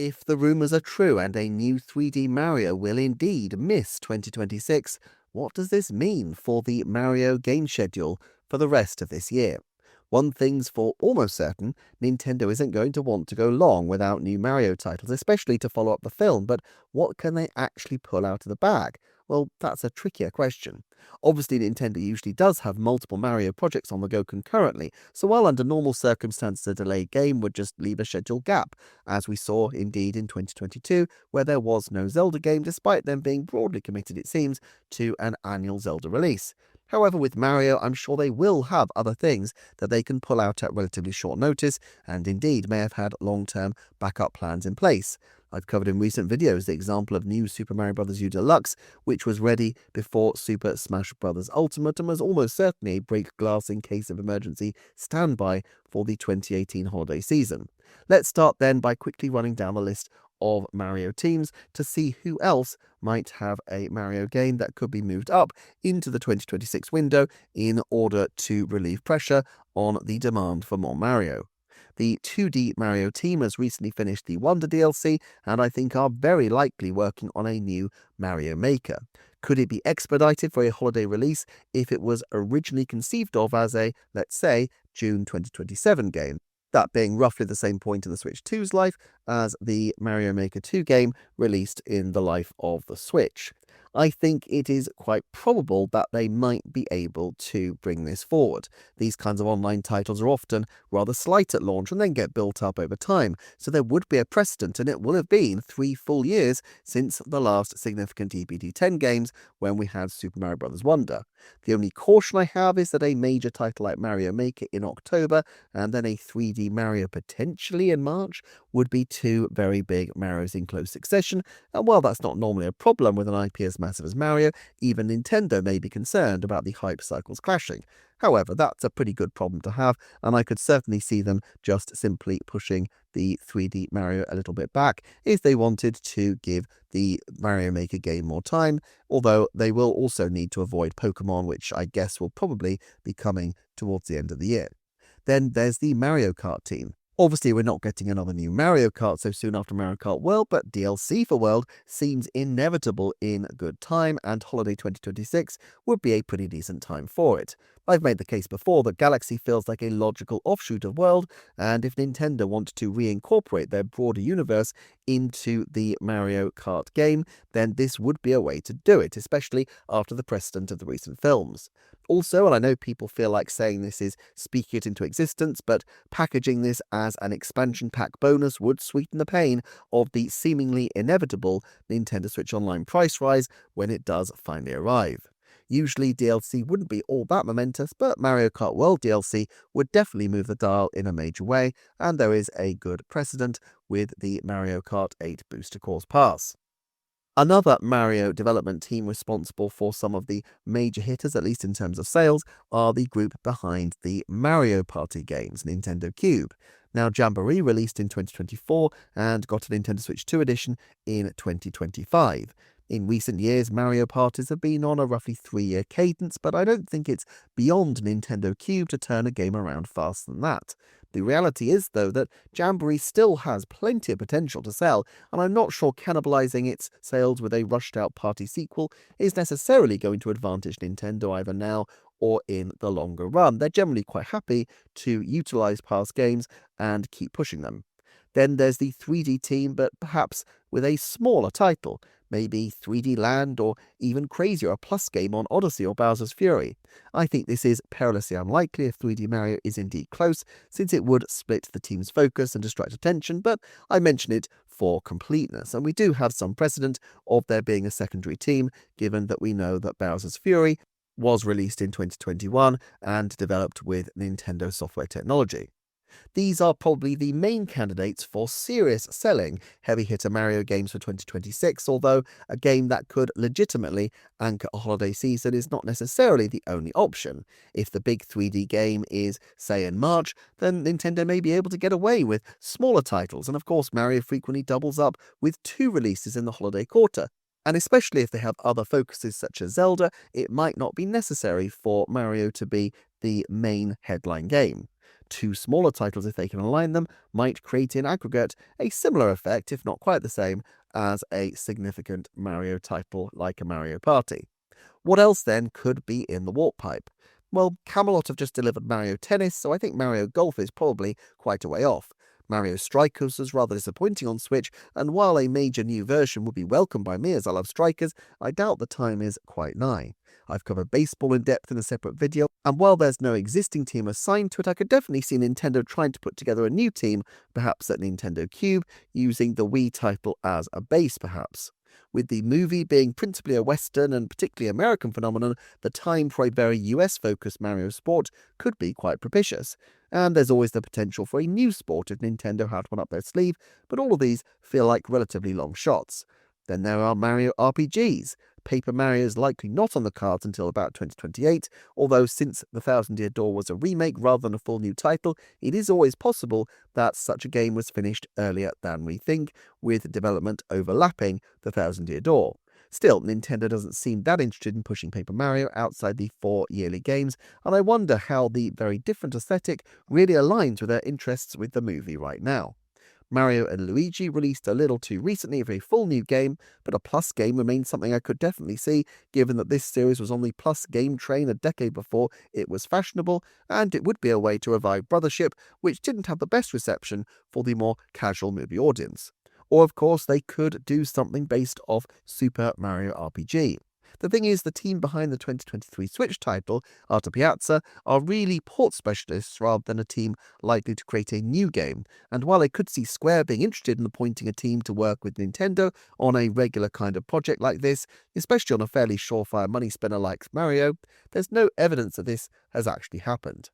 If the rumors are true and a new 3D Mario will indeed miss 2026, what does this mean for the Mario game schedule for the rest of this year? One thing's for almost certain, Nintendo isn't going to want to go long without new Mario titles, especially to follow up the film, but what can they actually pull out of the bag? Well, that's a trickier question. Obviously, Nintendo usually does have multiple Mario projects on the go concurrently, so while under normal circumstances a delayed game would just leave a schedule gap, as we saw indeed in 2022, where there was no Zelda game despite them being broadly committed, it seems, to an annual Zelda release. However, with Mario, I'm sure they will have other things that they can pull out at relatively short notice, and indeed may have had long-term backup plans in place. I've covered in recent videos the example of New Super Mario Bros. U Deluxe, which was ready before Super Smash Bros. Ultimate and was almost certainly a break glass in case of emergency standby for the 2018 holiday season. Let's start then by quickly running down the list of Mario teams to see who else might have a Mario game that could be moved up into the 2026 window in order to relieve pressure on the demand for more Mario. The 2D Mario team has recently finished the Wonder DLC and I think are very likely working on a new Mario Maker. Could it be expedited for a holiday release if it was originally conceived of as a, let's say, June 2027 game? That being roughly the same point in the Switch 2's life as the Mario Maker 2 game released in the life of the Switch. I think it is quite probable that they might be able to bring this forward. These kinds of online titles are often rather slight at launch and then get built up over time, so there would be a precedent, and it will have been 3 full years since the last significant EPD10 games when we had Super Mario Bros. Wonder. The only caution I have is that a major title like Mario Maker in October and then a 3D Mario potentially in March would be 2 very big Marios in close succession, and while that's not normally a problem with an IP as massive as Mario, even Nintendo may be concerned about the hype cycles clashing. However, that's a pretty good problem to have, and I could certainly see them just simply pushing the 3D Mario a little bit back if they wanted to give the Mario Maker game more time, although they will also need to avoid Pokemon, which I guess will probably be coming towards the end of the year. Then there's the Mario Kart team. Obviously, we're not getting another new Mario Kart so soon after Mario Kart World, but DLC for World seems inevitable in good time, and holiday 2026 would be a pretty decent time for it. I've made the case before that Galaxy feels like a logical offshoot of World, and if Nintendo want to reincorporate their broader universe into the Mario Kart game, then this would be a way to do it, especially after the precedent of the recent films. Also, and I know people feel like saying this is speaking it into existence, but packaging this as an expansion pack bonus would sweeten the pain of the seemingly inevitable Nintendo Switch Online price rise when it does finally arrive. Usually DLC wouldn't be all that momentous, but Mario Kart World DLC would definitely move the dial in a major way, and there is a good precedent with the Mario Kart 8 Booster Course Pass. Another Mario development team responsible for some of the major hitters, at least in terms of sales, are the group behind the Mario Party games, Nintendo Cube. Now, Jamboree released in 2024 and got a Nintendo Switch 2 edition in 2025. In recent years, Mario parties have been on a roughly 3-year cadence, but I don't think it's beyond Nintendo Cube to turn a game around faster than that. The reality is, though, that Jamboree still has plenty of potential to sell, and I'm not sure cannibalizing its sales with a rushed-out party sequel is necessarily going to advantage Nintendo either now or in the longer run. They're generally quite happy to utilize past games and keep pushing them. Then there's the 3D team, but perhaps with a smaller title. Maybe 3D Land, or even crazier, a Plus game on Odyssey or Bowser's Fury. I think this is perilously unlikely if 3D Mario is indeed close, since it would split the team's focus and distract attention, but I mention it for completeness, and we do have some precedent of there being a secondary team, given that we know that Bowser's Fury was released in 2021 and developed with Nintendo software technology. These are probably the main candidates for serious selling heavy-hitter Mario games for 2026, although a game that could legitimately anchor a holiday season is not necessarily the only option. If the big 3D game is, say, in March, then Nintendo may be able to get away with smaller titles, and of course Mario frequently doubles up with 2 releases in the holiday quarter. And especially if they have other focuses such as Zelda, it might not be necessary for Mario to be the main headline game. two smaller titles, if they can align them, might create in aggregate a similar effect, if not quite the same, as a significant Mario title like a Mario Party. What else then could be in the warp pipe? Well, Camelot have just delivered Mario Tennis, so I think Mario Golf is probably quite a way off. Mario Strikers was rather disappointing on Switch, and while a major new version would be welcomed by me as I love Strikers, I doubt the time is quite nigh. I've covered baseball in depth in a separate video, and while there's no existing team assigned to it, I could definitely see Nintendo trying to put together a new team, perhaps at Nintendo Cube, using the Wii title as a base perhaps. With the movie being principally a Western and particularly American phenomenon, the time for a very US-focused Mario sport could be quite propitious. And there's always the potential for a new sport if Nintendo had one up their sleeve, but all of these feel like relatively long shots. Then there are Mario RPGs. Paper Mario is likely not on the cards until about 2028, although since The Thousand Year Door was a remake rather than a full new title, it is always possible that such a game was finished earlier than we think, with development overlapping The Thousand Year Door. Still, Nintendo doesn't seem that interested in pushing Paper Mario outside the 4 yearly games, and I wonder how the very different aesthetic really aligns with their interests with the movie right now. Mario and Luigi released a little too recently for a full new game, but a Plus game remains something I could definitely see, given that this series was on the Plus game train a decade before it was fashionable, and it would be a way to revive Brothership, which didn't have the best reception for the more casual movie audience. Or of course, they could do something based off Super Mario RPG. The thing is, the team behind the 2023 Switch title, Arte Piazza, are really port specialists rather than a team likely to create a new game, and while I could see Square being interested in appointing a team to work with Nintendo on a regular kind of project like this, especially on a fairly surefire money spinner like Mario, there's no evidence that this has actually happened.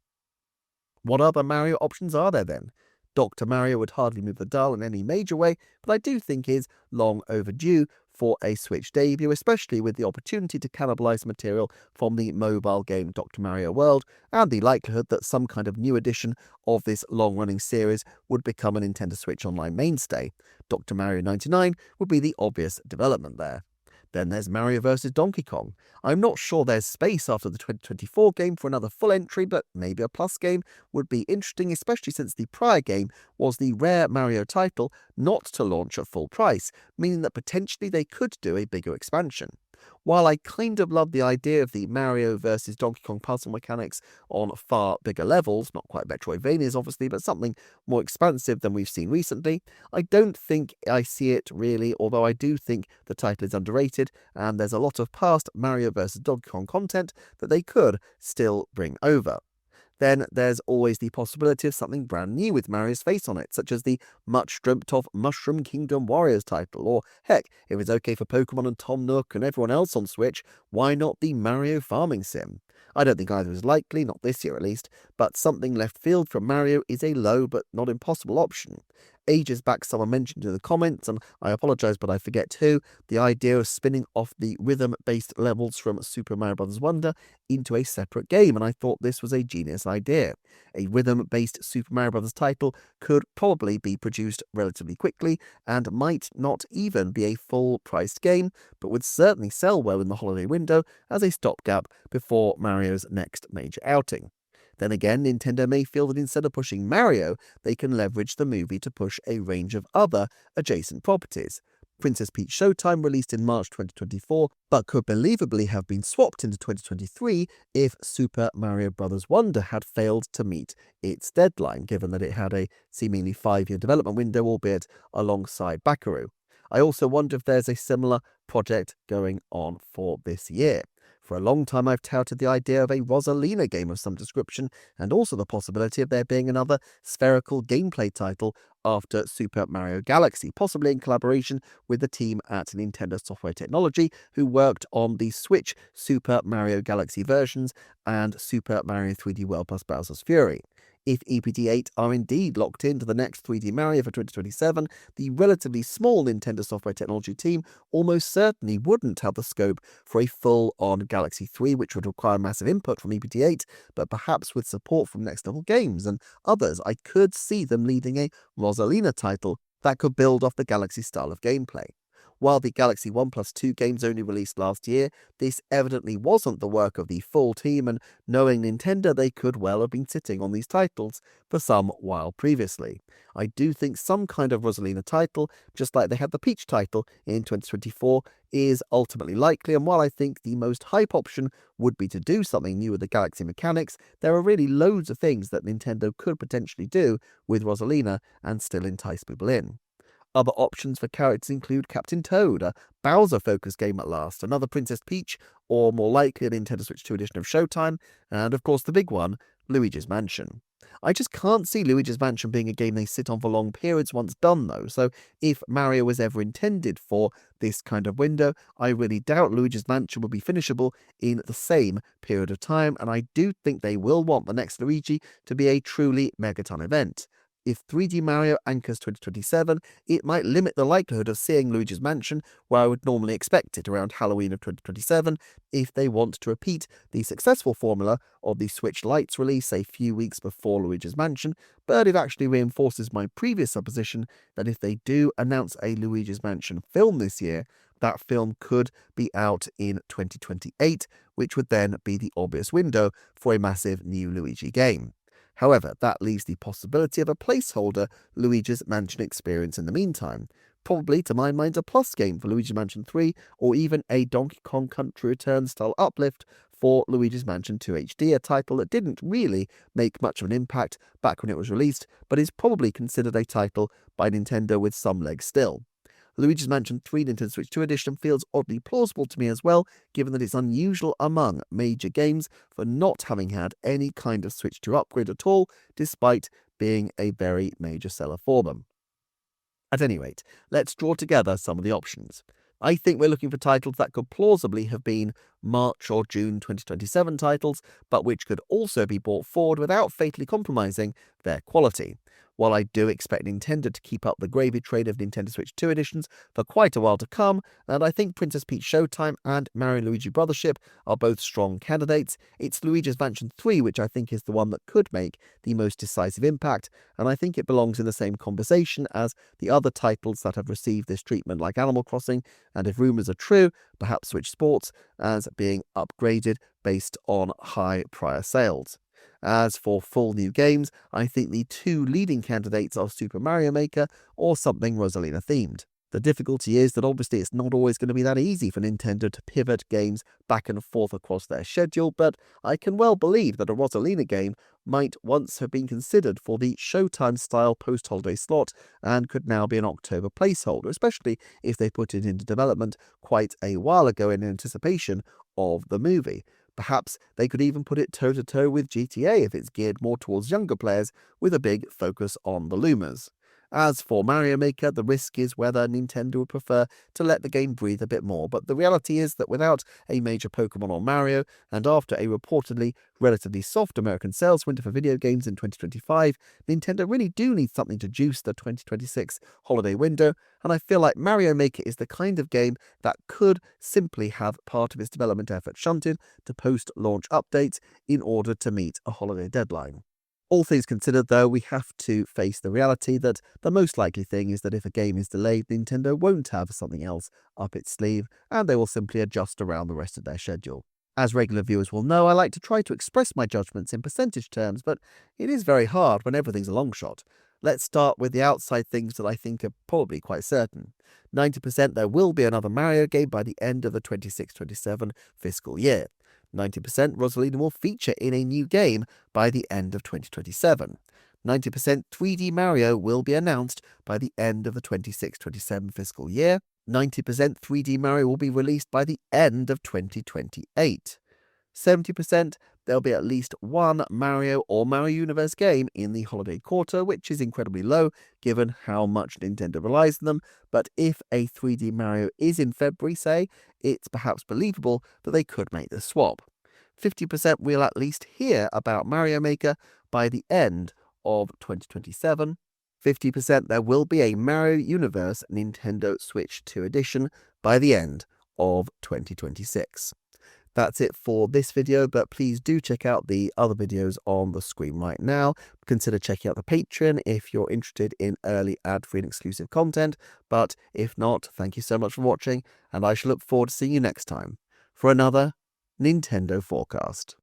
What other Mario options are there then? Dr. Mario would hardly move the dial in any major way, but I do think is long overdue for a Switch debut, especially with the opportunity to cannibalize material from the mobile game Dr. Mario World, and the likelihood that some kind of new edition of this long-running series would become a Nintendo Switch Online mainstay. Dr. Mario 99 would be the obvious development there. Then there's Mario vs. Donkey Kong. I'm not sure there's space after the 2024 game for another full entry, but maybe a Plus game would be interesting, especially since the prior game was the rare Mario title not to launch at full price, meaning that potentially they could do a bigger expansion. While I kind of love the idea of the Mario vs. Donkey Kong puzzle mechanics on far bigger levels, not quite Metroidvanias obviously, but something more expansive than we've seen recently, I don't think I see it really, although I do think the title is underrated, and there's a lot of past Mario vs. Donkey Kong content that they could still bring over. Then there's always the possibility of something brand new with Mario's face on it, such as the much dreamt of Mushroom Kingdom Warriors title, or heck, if it's okay for Pokemon and Tom Nook and everyone else on Switch, why not the Mario Farming Sim? I don't think either is likely, not this year at least, but something left field from Mario is a low but not impossible option. Ages back someone mentioned in the comments, and I apologise but I forget who, the idea of spinning off the rhythm-based levels from Super Mario Bros. Wonder into a separate game, and I thought this was a genius idea. A rhythm-based Super Mario Bros. Title could probably be produced relatively quickly, and might not even be a full-priced game, but would certainly sell well in the holiday window as a stopgap before Mario's next major outing. Then again, Nintendo may feel that instead of pushing Mario, they can leverage the movie to push a range of other adjacent properties. Princess Peach Showtime released in March 2024, but could believably have been swapped into 2023 if Super Mario Bros. Wonder had failed to meet its deadline, given that it had a seemingly 5-year development window, albeit alongside Bakaru. I also wonder if there's a similar project going on for this year. For a long time I've touted the idea of a Rosalina game of some description, and also the possibility of there being another spherical gameplay title after Super Mario Galaxy, possibly in collaboration with the team at Nintendo Software Technology who worked on the Switch Super Mario Galaxy versions and Super Mario 3D World plus Bowser's Fury. If EPD8 are indeed locked into the next 3D Mario for 2027, the relatively small Nintendo Software Technology team almost certainly wouldn't have the scope for a full-on Galaxy 3, which would require massive input from EPD8, but perhaps with support from Next Level Games and others, I could see them leading a Rosalina title that could build off the Galaxy style of gameplay. While the Galaxy 1 Plus 2 games only released last year, this evidently wasn't the work of the full team, and knowing Nintendo, they could well have been sitting on these titles for some while previously. I do think some kind of Rosalina title, just like they had the Peach title in 2024, is ultimately likely, and while I think the most hype option would be to do something new with the Galaxy mechanics, there are really loads of things that Nintendo could potentially do with Rosalina and still entice people in. Other options for characters include Captain Toad, a Bowser-focused game at last, another Princess Peach, or more likely a Nintendo Switch 2 edition of Showtime, and of course the big one, Luigi's Mansion. I just can't see Luigi's Mansion being a game they sit on for long periods once done though, so if Mario was ever intended for this kind of window, I really doubt Luigi's Mansion will be finishable in the same period of time, and I do think they will want the next Luigi to be a truly Megaton event. If 3D Mario anchors 2027, it might limit the likelihood of seeing Luigi's Mansion where I would normally expect it, around Halloween of 2027, if they want to repeat the successful formula of the Switch Lite's release a few weeks before Luigi's Mansion, but it actually reinforces my previous supposition that if they do announce a Luigi's Mansion film this year, that film could be out in 2028, which would then be the obvious window for a massive new Luigi game. However, that leaves the possibility of a placeholder Luigi's Mansion experience in the meantime. Probably, to my mind, a plus game for Luigi's Mansion 3, or even a Donkey Kong Country Returns style uplift for Luigi's Mansion 2 HD, a title that didn't really make much of an impact back when it was released, but is probably considered a title by Nintendo with some legs still. Luigi's Mansion 3 Nintendo Switch 2 edition feels oddly plausible to me as well, given that it's unusual among major games for not having had any kind of Switch 2 upgrade at all, despite being a very major seller for them. At any rate, let's draw together some of the options. I think we're looking for titles that could plausibly have been March or June 2027 titles, but which could also be brought forward without fatally compromising their quality. While I do expect Nintendo to keep up the gravy train of Nintendo Switch 2 editions for quite a while to come, and I think Princess Peach Showtime and Mario & Luigi Brothership are both strong candidates, it's Luigi's Mansion 3 which I think is the one that could make the most decisive impact, and I think it belongs in the same conversation as the other titles that have received this treatment, like Animal Crossing, and if rumours are true, perhaps Switch Sports, as being upgraded based on high prior sales. As for full new games, I think the two leading candidates are Super Mario Maker or something Rosalina themed. The difficulty is that obviously it's not always going to be that easy for Nintendo to pivot games back and forth across their schedule, but I can well believe that a Rosalina game might once have been considered for the Showtime-style post-holiday slot and could now be an October placeholder, especially if they put it into development quite a while ago in anticipation of the movie. Perhaps they could even put it toe-to-toe with GTA if it's geared more towards younger players with a big focus on the Lumas. As for Mario Maker, the risk is whether Nintendo would prefer to let the game breathe a bit more, but the reality is that without a major Pokemon or Mario, and after a reportedly relatively soft American sales winter for video games in 2025, Nintendo really do need something to juice the 2026 holiday window, and I feel like Mario Maker is the kind of game that could simply have part of its development effort shunted to post-launch updates in order to meet a holiday deadline. All things considered, though, we have to face the reality that the most likely thing is that if a game is delayed, Nintendo won't have something else up its sleeve, and they will simply adjust around the rest of their schedule. As regular viewers will know, I like to try to express my judgments in percentage terms, but it is very hard when everything's a long shot. Let's start with the outside things that I think are probably quite certain. 90% there will be another Mario game by the end of the 26-27 fiscal year. 90% Rosalina will feature in a new game by the end of 2027. 90% 3D Mario will be announced by the end of the 26-27 fiscal year. 90% 3D Mario will be released by the end of 2028. 70% there'll be at least one Mario or Mario Universe game in the holiday quarter, which is incredibly low given how much Nintendo relies on them, but if a 3D Mario is in February, say, it's perhaps believable that they could make the swap. 50% we'll at least hear about Mario Maker by the end of 2027. 50% there will be a Mario Universe Nintendo Switch 2 edition by the end of 2026. That's it for this video, but please do check out the other videos on the screen right now. Consider checking out the Patreon if you're interested in early ad-free and exclusive content, but if not, thank you so much for watching, and I shall look forward to seeing you next time for another Nintendo Forecast.